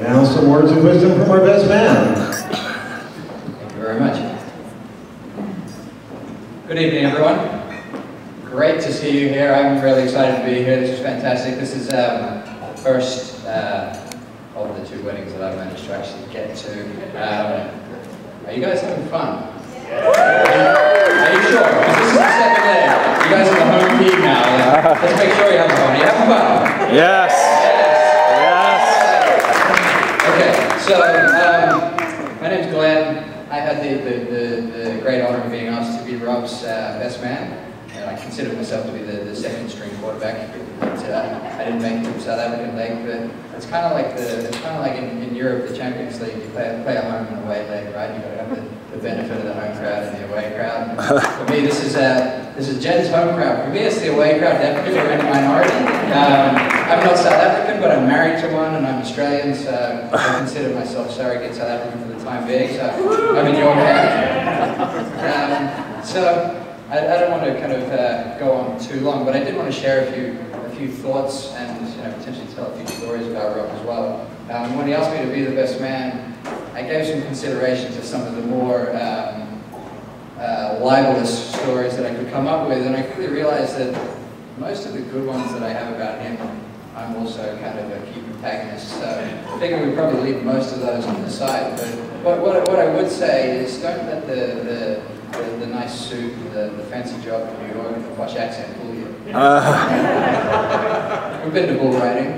now some words of wisdom from our best man. Thank you very much. Good evening, everyone. Great to see you here. I'm really excited to be here. This is fantastic. This is the first of the 2 weddings that I've managed to actually get to. Are you guys having fun? Are you sure? Because this is the second leg. You guys are the home team now. Let's make sure you're having fun. Are you having fun? Yes. Okay, so my name's Glenn. I had the great honor of being asked to be Rob's best man. And I consider myself to be the second string quarterback. But, I didn't make it to the South African leg, but it's kind of like in Europe, the Champions League. You play a home and away leg, right? You got to have the benefit of the home crowd and the away crowd. For me, this is Jen's home crowd. For me, it's the away crowd. Definitely, we're in a minority. I'm not South African, but I'm married to one, and I'm Australian, so I consider myself surrogate South African for the time being. So I'm in your hand. So. I don't want to kind of go on too long, but I did want to share a few thoughts and potentially tell a few stories about Rob as well. When he asked me to be the best man, I gave some consideration to some of the more libelous stories that I could come up with, and I quickly realized that most of the good ones that I have about him, I'm also kind of a key protagonist. So I figure we'd probably leave most of those on the side. But what I would say is don't let the nice suit and the fancy job in New York and the posh accent fool you. We've been to bull riding.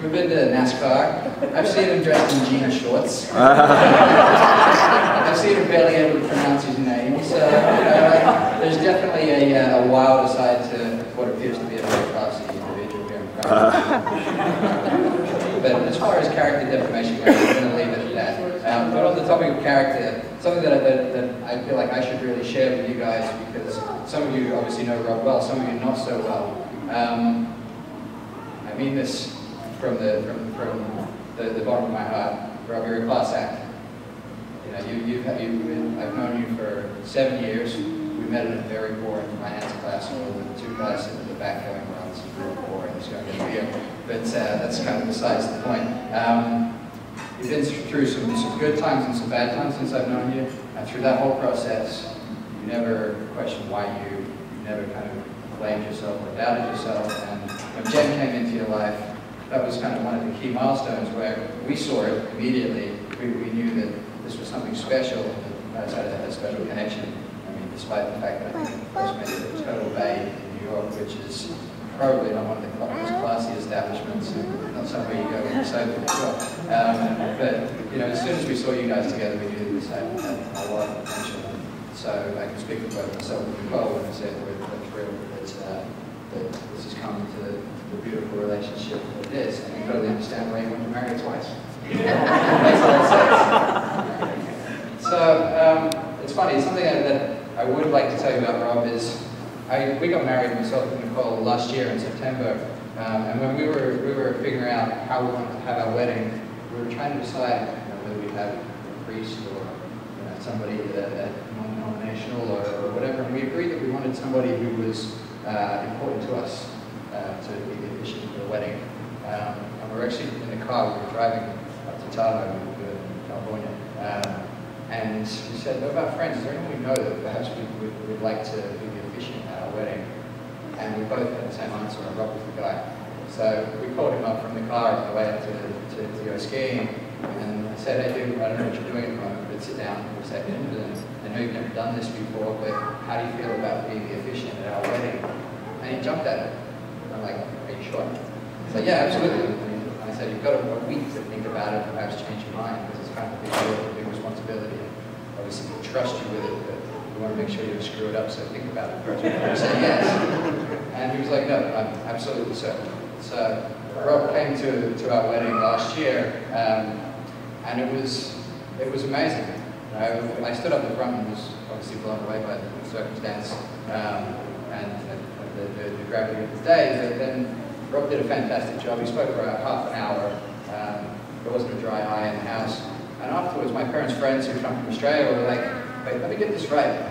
We've been to NASCAR. I've seen him dressed in jean shorts. I've seen him barely able to pronounce his name. So there's definitely a wilder side to what appears to be a very classy individual here in France. But as far as character defamation goes, I'm going to leave it at that. But on the topic of character, something that I feel like I should really share with you guys, because some of you obviously know Rob well, some of you not so well. I mean this from the bottom of my heart. Rob, you're a class act. I've known you for 7 years. We met in a very boring finance class, with the 2 guys sitting at the back going, well, this is really boring, this is going to be here. But that's kind of besides the point. You've been through some good times and some bad times since I've known you, and through that whole process, you never questioned why you never kind of blamed yourself or doubted yourself. And when Jen came into your life, that was kind of one of the key milestones where we saw it immediately. We knew that this was something special, and that you guys had a special connection. I mean, despite the fact that I think you first met at the Total Bay in New York, which is probably not one of the most classy establishments, not somewhere you go with your sofa for sure. But as soon as we saw you guys together, we knew that this had a lot of potential. So I can speak for both myself and Nicole when I said we're thrilled that this has come to the beautiful relationship that it is. And you totally understand why you want to marry her twice. Makes a lot of sense. So it's funny. Something that I would like to tell you about Rob is. We got married, myself and Nicole, last year in September, and when we were figuring out how we wanted to have our wedding, we were trying to decide whether we'd have a priest or somebody non-denominational or whatever, and we agreed that we wanted somebody who was important to us to be the officiant for the wedding. And we were actually in the car, we were driving up to Tahoe, California, and we said, what about friends? Is there anyone we know that perhaps we'd like to be the officiant at our wedding? And we both had the same answer, and Rob was the guy. So we called him up from the car on the way up to go skiing, and I said, hey dude, I don't know what you're doing at the moment, but sit down for a second. And I know you've never done this before, but how do you feel about being the officiant at our wedding? And he jumped at it. I'm like, are you sure? He's like, yeah, absolutely. And I said, you've got a week to think about it, perhaps change your mind, because it's kind of a big responsibility. Obviously, we trust you with it, but we want to make sure you don't screw it up, so think about it first before you say yes. And he was like, no, I'm absolutely certain. So Rob came to our wedding last year, and it was amazing. I stood up the front and was obviously blown away by the circumstance and the gravity of the day. But then Rob did a fantastic job. He spoke for about half an hour. There wasn't a dry eye in the house. And afterwards, my parents' friends who come from Australia were like, wait, let me get this right.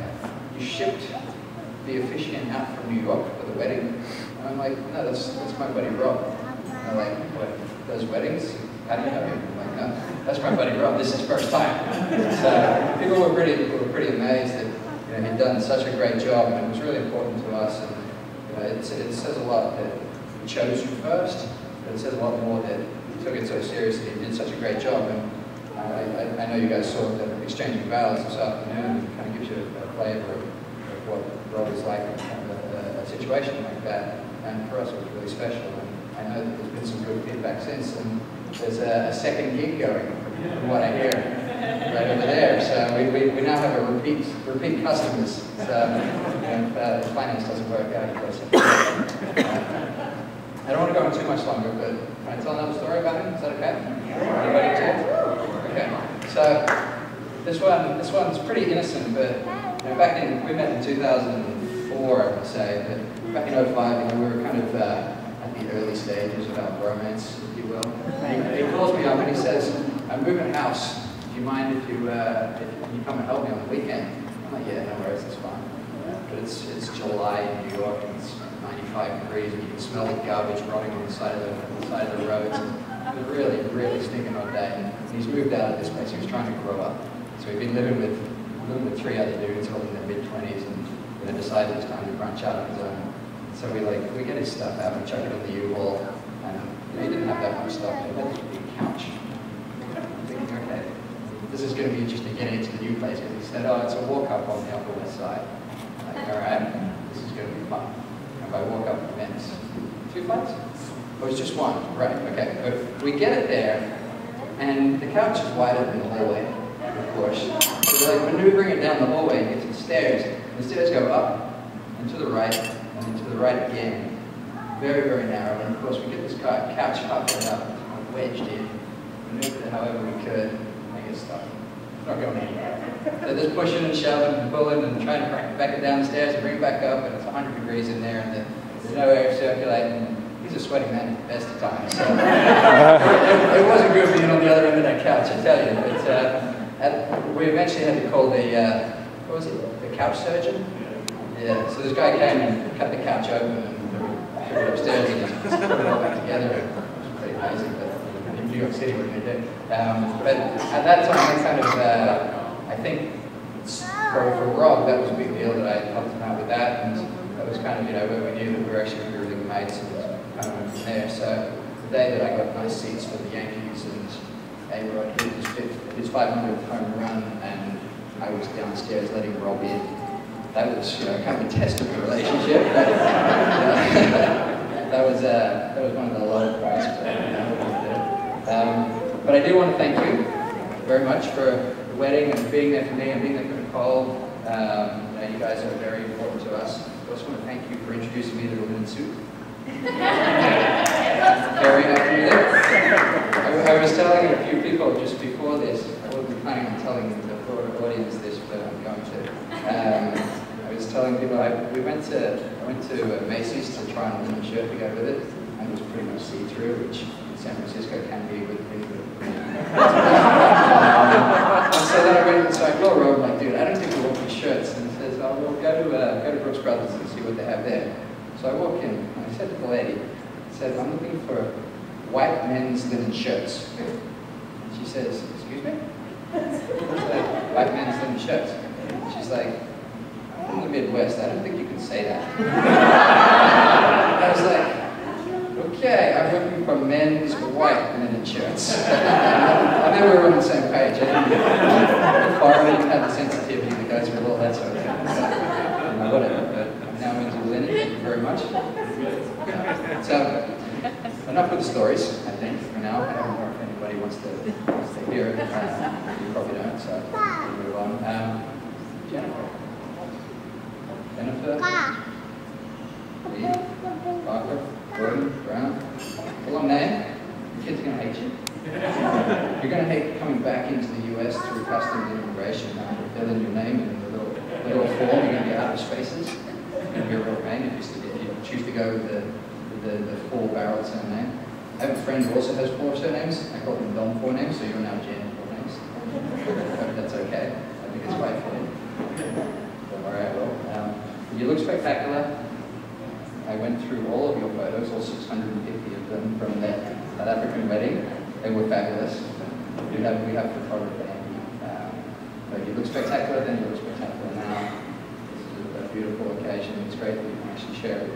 You shipped the officiant out from New York for the wedding? And I'm like, no, that's my buddy Rob. And they're like, what, does weddings? How do you know him? I'm like, no. that's my buddy Rob, this is his first time. So people were pretty amazed that he'd done such a great job, and it was really important to us. And it says a lot that he chose you first, but it says a lot more that he took it so seriously and did such a great job. And I know you guys saw the exchanging vows this afternoon. It kind of gives you a flavor of what Rob is like in a situation like that. And for us, it was really special. And I know that there's been some good feedback since. And there's a second gig going, from what I hear, right over there. So we now have a repeat customers. So if finance doesn't work out, you I don't want to go on too much longer, but can I tell another story about him? Is that okay? Anybody too? Okay. So this one's pretty innocent, but back in, we met in 2004, I would say, but back in 2005, we were kind of at the early stages of our romance, if you will. And he calls me up and he says, "I'm moving house. Do you mind if you come and help me on the weekend?" I'm like, "Yeah, no worries, that's fine." But it's July in New York and it's 95 degrees and you can smell the garbage rotting on the side of the roads. It was really, really stinking hot day. And he's moved out of this place. He was trying to grow up. So he'd been living with 3 other dudes all in their mid-20s, and decided it was time to branch out on his own. So we get his stuff out and chuck it on the U-Haul, and he didn't have that much stuff. He had this big couch. I'm thinking, okay, this is going to be interesting getting into the new place, because he said, "Oh, it's a walk up on the Upper West Side." I'm like, all right, this is going to be fun. And I walk up the fence. 2 flights? Oh, it's just one. Right, okay. But we get it there, and the couch is wider than the hallway, of course. So we're like maneuvering it down the hallway and get to the stairs. The stairs go up and to the right, and then to the right again. Very, very narrow. And of course, we get this couch halfway up, wedged in, maneuvered it however we could, and I get stuck. It's not going anywhere. So there's pushing and shoving and pulling and trying to back it down the stairs and bring it back up, and it's 100 degrees in there, and there's no air circulating. He's a sweaty man at the best of times. So it wasn't good being on the other end of that couch, I tell you. But we eventually had to call the, what was it, the couch surgeon? Yeah, so this guy came and cut the couch open and took it upstairs and just put it all back together. It was pretty amazing, but in New York City, what are you going to do? But at that time, kind of, I think for Rob, that was a big deal that I helped him out with that, and that was kind of, where we knew that we were actually really good mates, and kind of went from there. So the day that I got nice seats for the Yankees and A-Rod hit his 500th home run, and I was downstairs letting Rob in. That was, kind of a test of the relationship. That was one of the low points. But I do want to thank you very much for the wedding and being there for me and being there for Nicole. You guys are very important to us. I also want to thank you for introducing me to the linen suit. Very happy with it. I was telling a few people just before this, I wasn't planning on telling the audience this, but I'm going to. I was telling people, I went to Macy's to try on a linen shirt to go with it, and it was pretty much see-through, which in San Francisco can be a good thing. And so then I went and so I told Rob, like, dude, I don't think we'll want these shirts. And he says, "Oh, well, go to Brooks Brothers and see what they have there." So I walk in, and I said to the lady, I said, "I'm looking for white men's linen shirts." She says, "Excuse me?" I said, "White men's linen shirts." She's like, "I'm from the Midwest, I don't think you can say that." I was like, "Okay, I'm looking for men's white linen shirts." And then we were on the same page. I didn't have the sensitivity that goes with all that sort of thing. So, whatever, but now I'm into linen, thank you very much. So, enough with the stories, I think, for now. I don't know if anybody wants to hear it. You probably don't, so we'll move on. Jennifer. Lee, Parker, Gordon, Brown. It's a long name. The kid's going to hate you. You're going to hate coming back into the US through customs and immigration. Fill in your name in the little form. You're going to be out of spaces. It's going to be a real pain if you choose to go with the full-barrel surname. I have a friend who also has 4 surnames. I call them Dom 4 names, so you're now Jan 4 names. I hope that's okay. I think it's quite funny. Alright, well, you look spectacular. I went through all of your photos, all 650 of them from that South African wedding. They were fabulous. we have photographer Andy. But you look spectacular then, you look spectacular now. This is a beautiful occasion. It's great that you can actually share it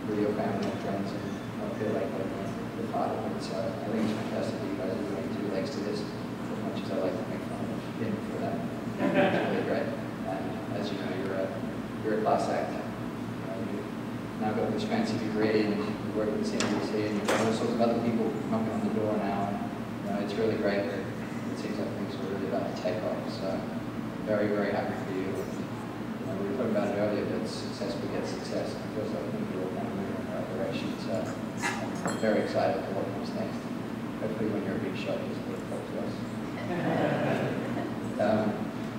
with your family and friends and not feel like you're part of it. So I think it's fantastic that you guys are doing two legs to this, as much as I like to make fun of him for that. It's really great. And as you know, you're a class act. You've now got this fancy degree and you work with the CNBC and you've got all sorts of other people knocking on the door now. And, it's really great. It seems like things are really about to take off. So very, very happy for you. We were talking about it earlier, but success begets success. It feels like we're all kind of moving in the right direction. So I'm very excited for what comes next. Hopefully when you're a big shot, just talk to us.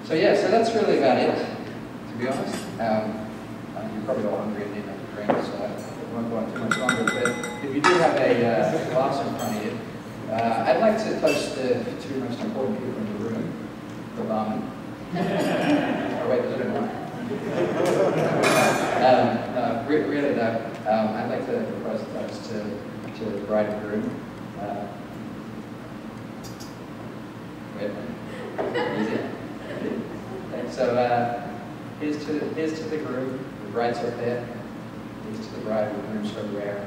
So that's really about it, to be honest. You're probably all hungry and need a drink, so I won't go on too much longer. But if you do have a glass in front of you, I'd like to toast the two most important people in the room, the barman. Oh wait, there's a bit more. Really though, I'd like to propose a toast to the bride and groom. Wait a minute. Easy. Okay, so here's to the groom. The bride's up there. Here's to the bride. The groom's so rare.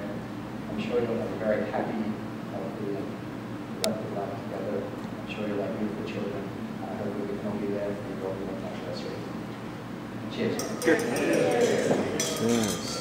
I'm sure you'll have a very happy, healthy, and productive life together. I'm sure you'll have beautiful children. I hope we can all be there for you all the anniversary. Cheers. Cheers. Yes.